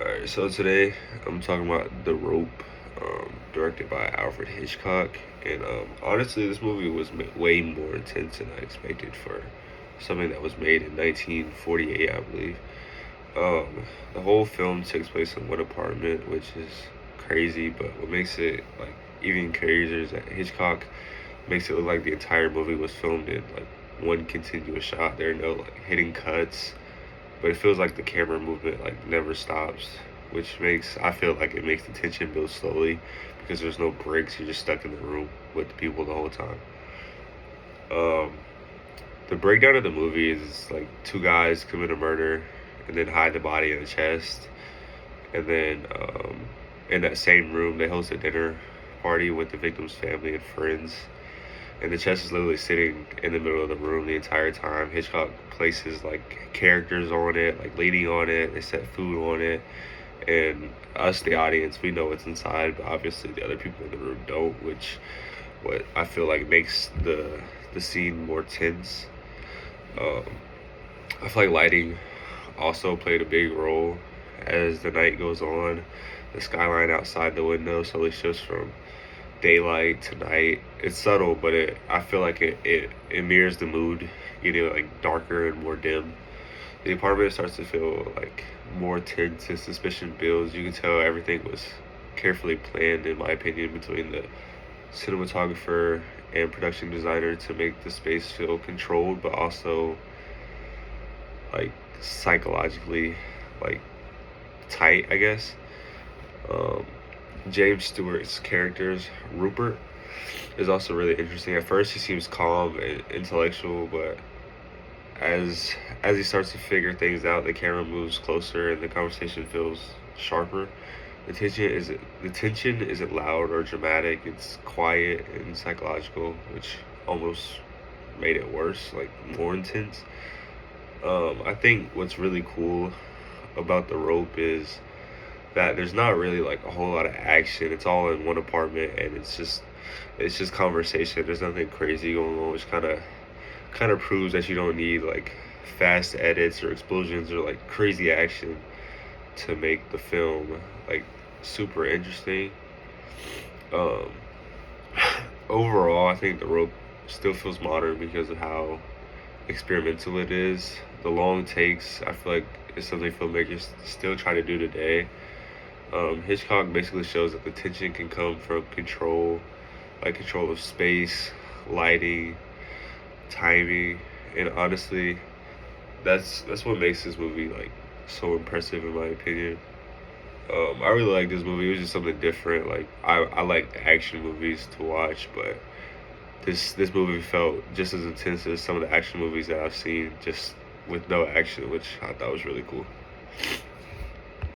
Alright, so today I'm talking about The Rope, directed by Alfred Hitchcock. And honestly, this movie was way more intense than I expected for something that was made in 1948, I believe. The whole film takes place in one apartment, which is crazy, but what makes it like even crazier is that Hitchcock makes it look like the entire movie was filmed in like one continuous shot. There are no like hidden cuts, but it feels like the camera movement like never stops, which makes I feel like it makes the tension build slowly because there's no breaks. You're just stuck in the room with the people the whole time. Um, the breakdown of the movie is like two guys commit a murder and then hide the body in a chest, and then in that same room they host a dinner party with the victim's family and friends, and the chest is literally sitting in the middle of the room the entire time. Hitchcock places like characters on it, like leaning on it. They set food on it, and us, the audience, we know what's inside, but obviously the other people in the room don't. Which, what I feel like makes the scene more tense. Um, I feel like lighting also played a big role as the night goes on. The skyline outside the window slowly shifts from daylight to night. It's subtle, but I feel like it mirrors the mood, getting like darker and more dim. The apartment starts to feel like more tense and suspicion builds. You can tell everything was carefully planned, in my opinion, between the cinematographer and production designer to make the space feel controlled, but also like psychologically like tight, I guess. Um, James Stewart's characters, Rupert, is also really interesting. At first, he seems calm and intellectual, but as he starts to figure things out, the camera moves closer and the conversation feels sharper. The tension isn't loud or dramatic. It's quiet and psychological, which almost made it worse, like more intense. I think what's really cool about The Rope is that there's not really like a whole lot of action. It's all in one apartment, and it's just conversation. There's nothing crazy going on, which kind of proves that you don't need like fast edits or explosions or like crazy action to make the film like super interesting. Um, Overall, I think The Rope still feels modern because of how experimental it is. The long takes, I feel like, is something filmmakers still try to do today. Hitchcock basically shows that the tension can come from control, like control of space, lighting, timing, and honestly, that's what makes this movie like so impressive in my opinion. I really like this movie. It was just something different. Like I like action movies to watch, but this movie felt just as intense as some of the action movies that I've seen, just with no action, which I thought was really cool.